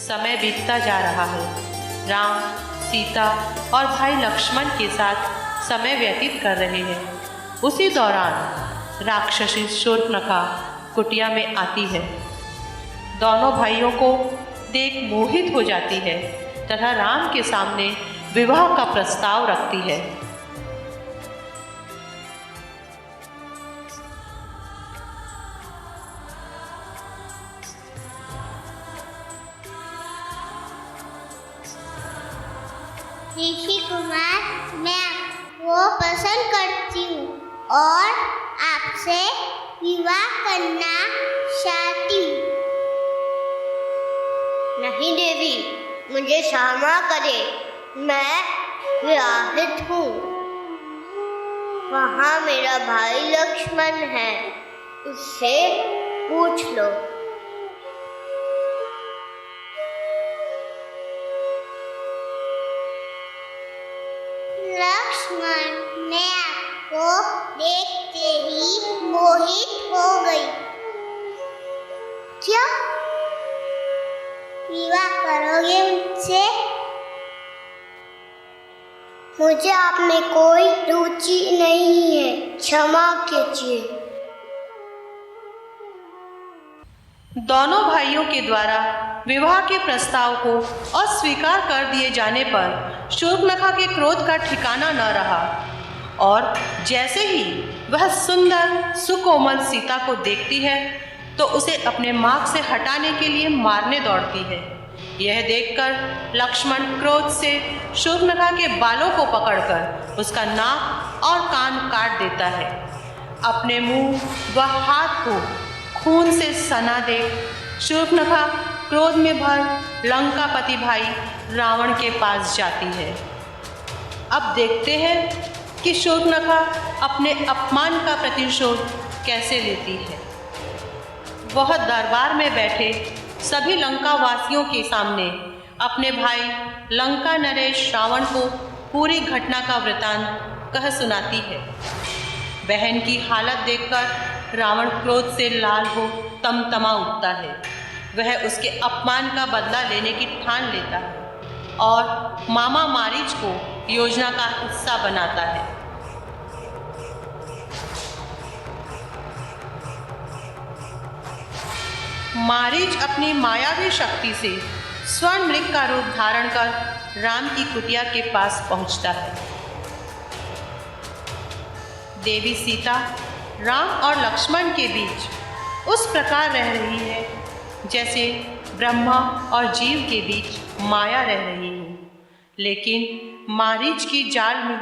समय बीतता जा रहा है। राम, सीता और भाई लक्ष्मण के साथ समय व्यतीत कर रहे हैं। उसी दौरान राक्षसी शूर्पणखा कुटिया में आती है। दोनों भाइयों को देख मोहित हो जाती है तथा राम के सामने विवाह का प्रस्ताव रखती है। ऋषि कुमार, मैं आपको पसंद करती हूँ और आपसे विवाह करना चाहती हूँ। नहीं देवी, मुझे क्षमा करे, मैं विवाहित हूँ। वहाँ मेरा भाई लक्ष्मण है, उससे पूछ लो। लक्ष्मण, मैं आपको देखते ही मोहित हो गई। क्या विवाह करोगे मुझसे? मुझे आप में कोई रुचि नहीं है, क्षमा कीजिए। दोनों भाइयों के द्वारा विवाह के प्रस्ताव को अस्वीकार कर दिए जाने पर शूर्पणखा के क्रोध का ठिकाना न रहा और जैसे ही वह सुंदर सुकोमल सीता को देखती है तो उसे अपने मार्ग से हटाने के लिए मारने दौड़ती है। यह देखकर लक्ष्मण क्रोध से शूर्पणखा के बालों को पकड़कर उसका नाक और कान काट देता है। अपने मुंह व हाथ को खून से सना देख शूर्पणखा क्रोध में भर लंकापति भाई रावण के पास जाती है। अब देखते हैं कि शूर्पणखा अपने अपमान का प्रतिशोध कैसे लेती है। वह दरबार में बैठे सभी लंका वासियों के सामने अपने भाई लंका नरेश रावण को पूरी घटना का वृतांत कह सुनाती है। बहन की हालत देखकर रावण क्रोध से लाल हो तमतमा उठता है। वह उसके अपमान का बदला लेने की ठान लेता है और मामा मारीच को योजना का हिस्सा बनाता है। मारीच अपनी मायावी शक्ति से स्वर्ण मृग का रूप धारण कर राम की कुटिया के पास पहुंचता है। देवी सीता राम और लक्ष्मण के बीच उस प्रकार रह रही है जैसे ब्रह्मा और जीव के बीच माया रह रही है। लेकिन मारीच की जाल में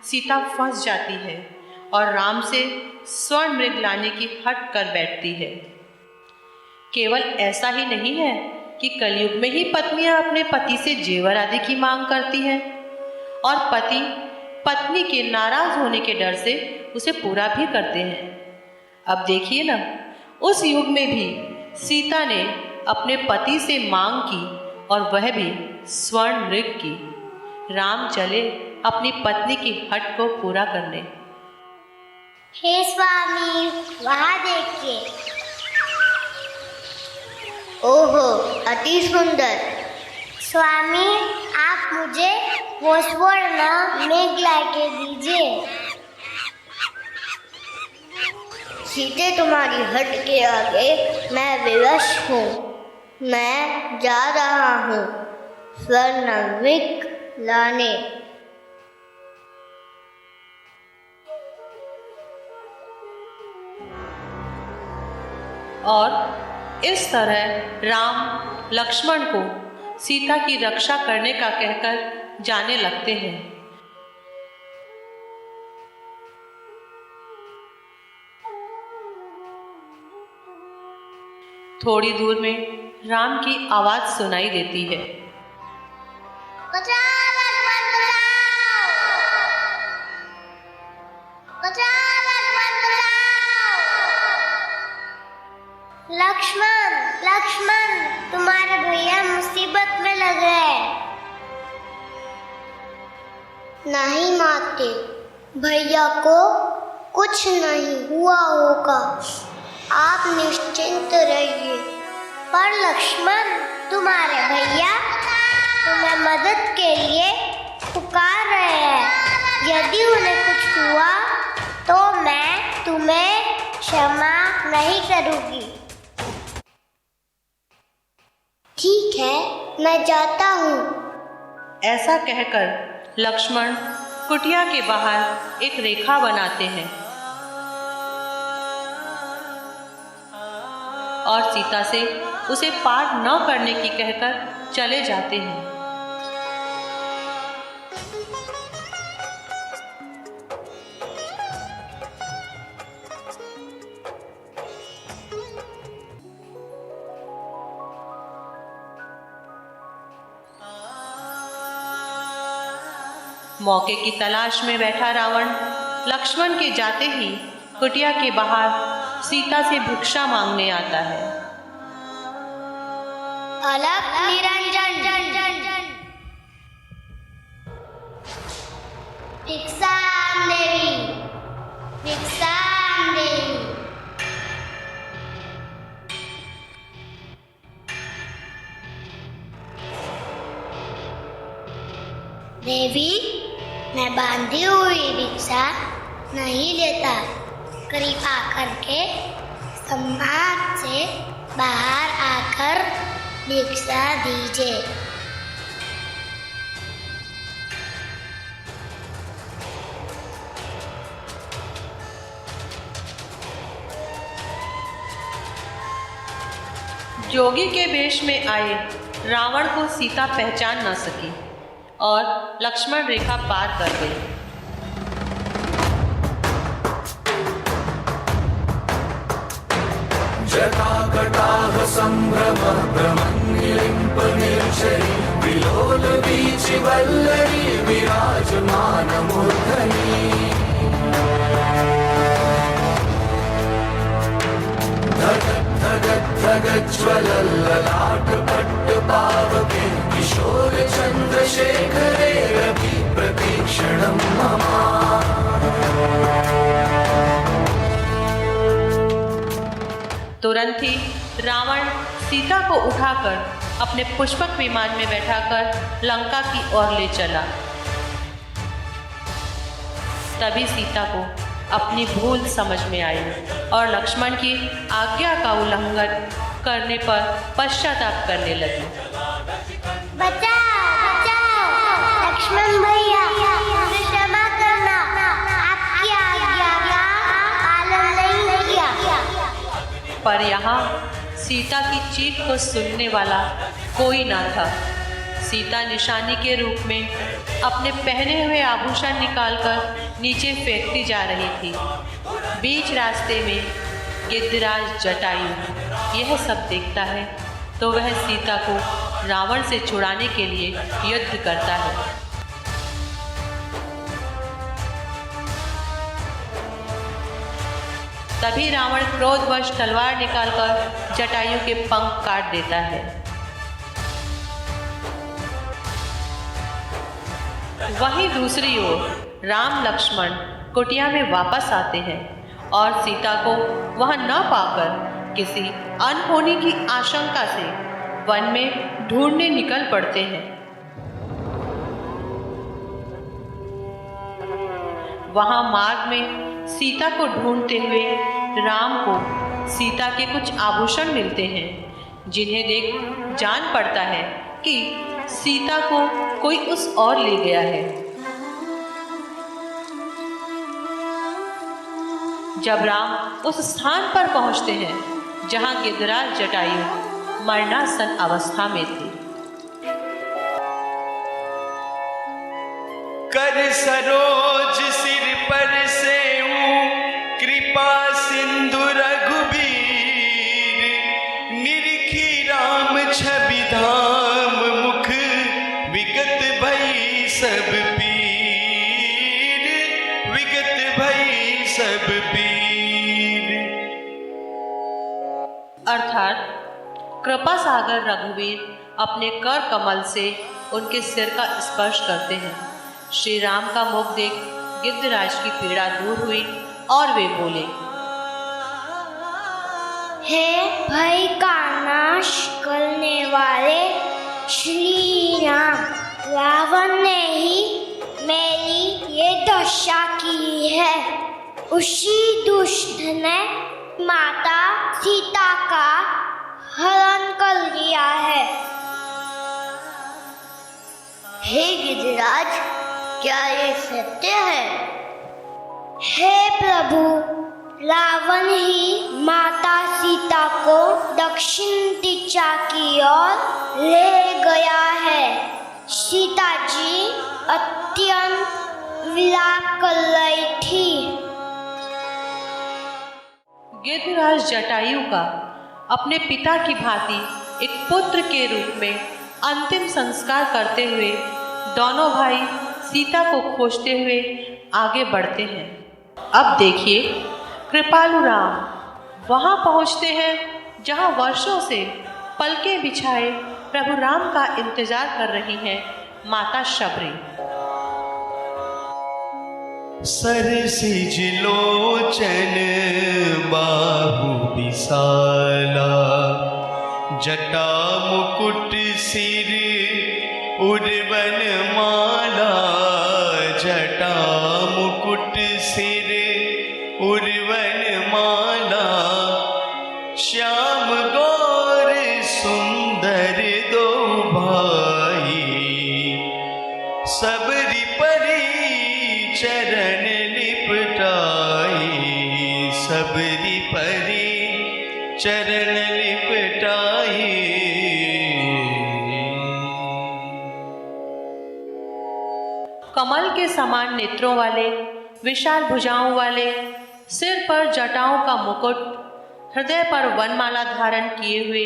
सीता फंस जाती है और राम से स्वर्ण मृग लाने की हट कर बैठती है। केवल ऐसा ही नहीं है कि कलयुग में ही पत्नियां अपने पति से जेवर आदि की मांग करती हैं और पति पत्नी के नाराज होने के डर से उसे पूरा भी करते हैं। अब देखिए ना, उस युग में भी सीता ने अपने पति से मांग की और वह भी स्वर्ण मृग की। राम चले अपनी पत्नी की हट को पूरा करने। हे स्वामी, वहाँ देखिए। ओहो, अति सुंदर। स्वामी, आप मुझे वो स्वर्ण मृग लाके दीजिए। सीते, तुम्हारी हट के आगे मैं विवश हूँ। मैं जा रहा हूँ स्वर्ण मृग लाने। और इस तरह राम लक्ष्मण को सीता की रक्षा करने का कहकर जाने लगते हैं। थोड़ी दूर में राम की आवाज सुनाई देती है। लक्ष्मण, लक्ष्मण, तुम्हारे भैया मुसीबत में लग गए। नहीं माते, भैया को कुछ नहीं हुआ होगा, आप निश्चिंत रहिए। पर लक्ष्मण, तुम्हारे भैया तुम्हें मदद के लिए पुकार रहे हैं। यदि उन्हें कुछ हुआ तो मैं तुम्हें क्षमा नहीं करूँगी। ठीक है, मैं जाता हूँ। ऐसा कहकर लक्ष्मण कुटिया के बाहर एक रेखा बनाते हैं और सीता से उसे पार न करने की कहकर चले जाते हैं। मौके की तलाश में बैठा रावण लक्ष्मण के जाते ही कुटिया के बाहर सीता से भिक्षा मांगने आता है। अलग निरंजन भिक्षा देवी, भिक्षा देवी। देवी, मैं बांधी हुई भिक्षा नहीं लेता। कृपा करके समाज से बाहर आकर भिक्षा दीजिए। जोगी के वेश में आए रावण को सीता पहचान न सकी और लक्ष्मण रेखा पार कर गई। जटाकटाह संभ्रमः भ्रमन्निलिम्प निर्झरी विलोल वीचि वल्लरी विराजमान मूर्धनि। धगत् धगत् धगत् ज्वलल्ललाट पट्टपावके किशोर चन्द्रशेखरे रवि प्रतीक्षणं मम। तुरंत ही रावण सीता को उठाकर अपने पुष्पक विमान में बैठाकर लंका की ओर ले चला। तभी सीता को अपनी भूल समझ में आई और लक्ष्मण की आज्ञा का उल्लंघन करने पर पश्चाताप करने लगी। बचाओ, बचाओ, लक्ष्मण भैया, मुझे क्षमा करना। आपकी आज्ञा का पालन नहीं किया। पर यहाँ सीता की चीख को सुनने वाला कोई ना था। सीता निशानी के रूप में अपने पहने हुए आभूषण निकालकर नीचे फेंकती जा रही थी। बीच रास्ते में गिद्धराज जटायु यह सब देखता है तो वह सीता को रावण से छुड़ाने के लिए युद्ध करता है। तभी रावण क्रोधवश तलवार निकालकर जटायु के पंख काट देता है। वहीं दूसरी ओर राम लक्ष्मण कुटिया में वापस आते हैं और सीता को वहां न पाकर किसी अनहोनी की आशंका से वन में ढूंढने निकल पड़ते हैं। वहां मार्ग में सीता को ढूंढते हुए राम को सीता के कुछ आभूषण मिलते हैं, जिन्हें देख जान पड़ता है कि सीता को कोई उस ओर ले गया है। जब राम उस स्थान पर पहुंचते हैं जहां गिद्धराज जटायु मरणासन अवस्था में थे। कर सरोज सिर पर सेऊं कृपा सिंधु रघुबीर, निरखी राम छवि धाम मुख विगत भई सब पीर, विगत भई सब पीर। अर्थात कृपा सागर रघुवीर अपने कर कमल से उनके सिर का स्पर्श करते हैं। श्री राम का मुख देख गिद्धराज की पीड़ा दूर हुई और वे बोले, हे भय का नाश करने वाले श्री राम, रावण ने ही मेरी ये दशा की है। उसी दुष्ट ने माता सीता का हरण कर लिया है। हे गिरिराज, क्या ये सत्य है? हे प्रभु, रावण ही माता सीता को दक्षिण दिशा की ओर ले गया है। सीता जी अत्यंत विलाप कर रही थी। गिरिराज जटायु का अपने पिता की भांति एक पुत्र के रूप में अंतिम संस्कार करते हुए दोनों भाई सीता को खोजते हुए आगे बढ़ते हैं। अब देखिए, कृपालु राम वहां पहुंचते हैं जहां वर्षों से पलकें बिछाए प्रभु राम का इंतजार कर रही हैं माता शबरी। सरसिज लोचन बाहु विशाला, जटा मुकुट सिर उर्वन माला, जटा मुकुट सिर उर्वन माला, श्याम गौर सुंदर दो भाई, सबरी परी चरण लिपटाई, सबरी परी चरण लिपटाई। कमल के समान नेत्रों वाले, विशाल भुजाओं वाले, सिर पर जटाओं का मुकुट, हृदय पर वनमाला धारण किए हुए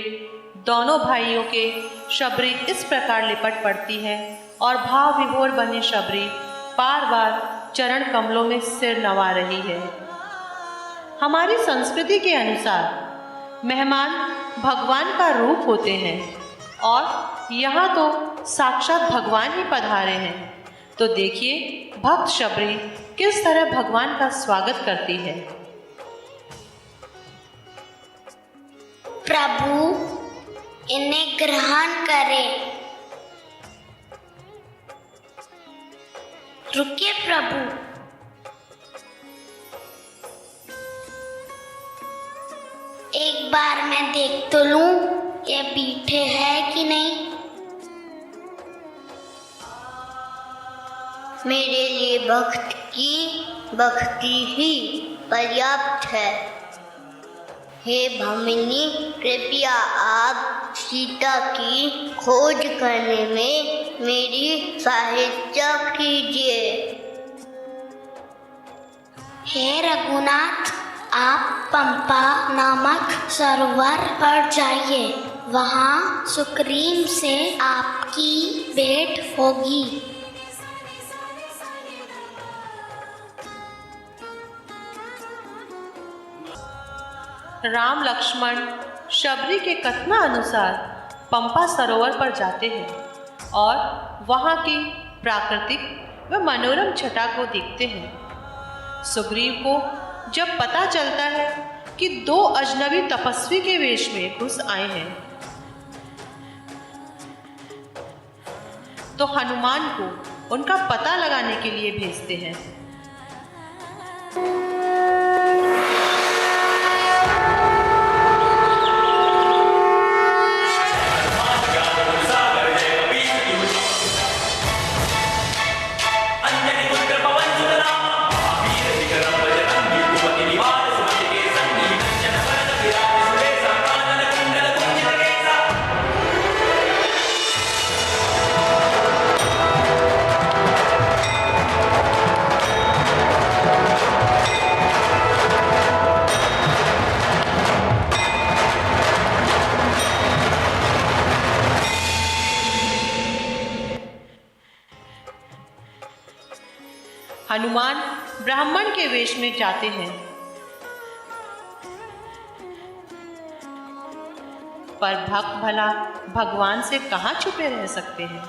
दोनों भाइयों के शबरी इस प्रकार लिपट पड़ती है और भाव विभोर बनी शबरी बार बार चरण कमलों में सिर नवा रही है। हमारी संस्कृति के अनुसार मेहमान भगवान का रूप होते हैं और यहाँ तो साक्षात भगवान ही पधारे हैं। तो देखिए भक्त शबरी किस तरह भगवान का स्वागत करती है। प्रभु, इन्हें ग्रहण करें। रुकिए प्रभु, एक बार मैं देख तो लूं ये मीठे है कि नहीं। मेरे लिए भक्त की भक्ति ही पर्याप्त है। हे भामिनी, कृपया आप सीता की खोज करने में मेरी सहायता कीजिए। हे रघुनाथ, आप पंपा नामक सरोवर पर जाइए। वहाँ सुग्रीव से आपकी भेंट होगी। राम लक्ष्मण शबरी के कथना अनुसार पंपा सरोवर पर जाते हैं और वहाँ की प्राकृतिक व मनोरम छटा को देखते हैं। सुग्रीव को जब पता चलता है कि दो अजनबी तपस्वी के वेश में घुस आए हैं, तो हनुमान को उनका पता लगाने के लिए भेजते हैं। हनुमान ब्राह्मण के वेश में जाते हैं, पर भक्त भला भगवान से कहाँ छुपे रह सकते हैं।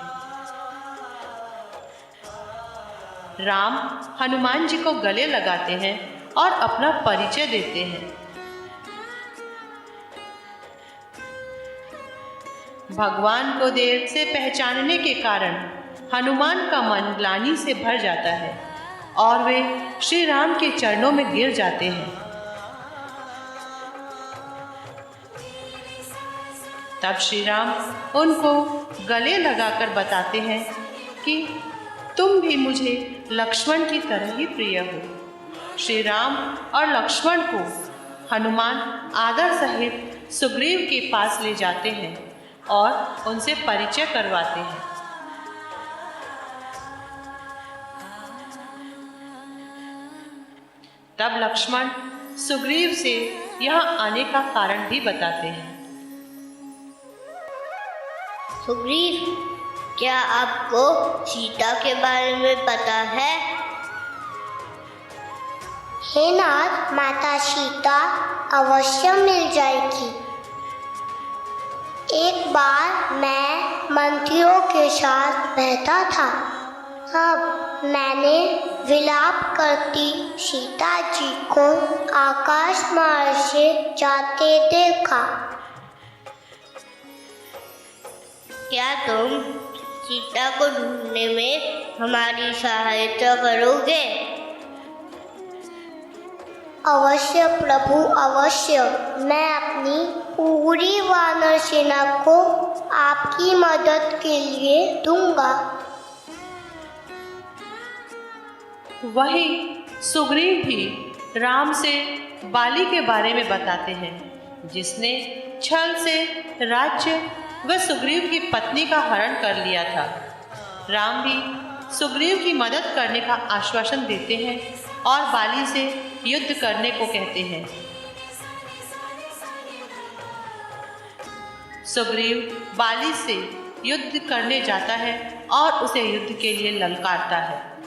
राम हनुमान जी को गले लगाते हैं और अपना परिचय देते हैं। भगवान को देर से पहचानने के कारण हनुमान का मन ग्लानि से भर जाता है और वे श्री राम के चरणों में गिर जाते हैं। तब श्री राम उनको गले लगाकर बताते हैं कि तुम भी मुझे लक्ष्मण की तरह ही प्रिय हो। श्री राम और लक्ष्मण को हनुमान आदर सहित सुग्रीव के पास ले जाते हैं और उनसे परिचय करवाते हैं। तब लक्ष्मण सुग्रीव से यहाँ आने का कारण भी बताते हैं। सुग्रीव, क्या आपको सीता के बारे में पता है? हे नाथ, माता सीता अवश्य मिल जाएगी। एक बार मैं मंत्रियों के साथ बैठा था, तब मैंने विलाप करती सीता जी को आकाश मार्ग से जाते देखा। क्या तुम सीता को ढूंढने में हमारी सहायता करोगे? अवश्य प्रभु, अवश्य। मैं अपनी पूरी वानर सेना को आपकी मदद के लिए दूंगा। वहीं सुग्रीव भी राम से बाली के बारे में बताते हैं, जिसने छल से राज्य व सुग्रीव की पत्नी का हरण कर लिया था। राम भी सुग्रीव की मदद करने का आश्वासन देते हैं और बाली से युद्ध करने को कहते हैं। सुग्रीव बाली से युद्ध करने जाता है और उसे युद्ध के लिए ललकारता है।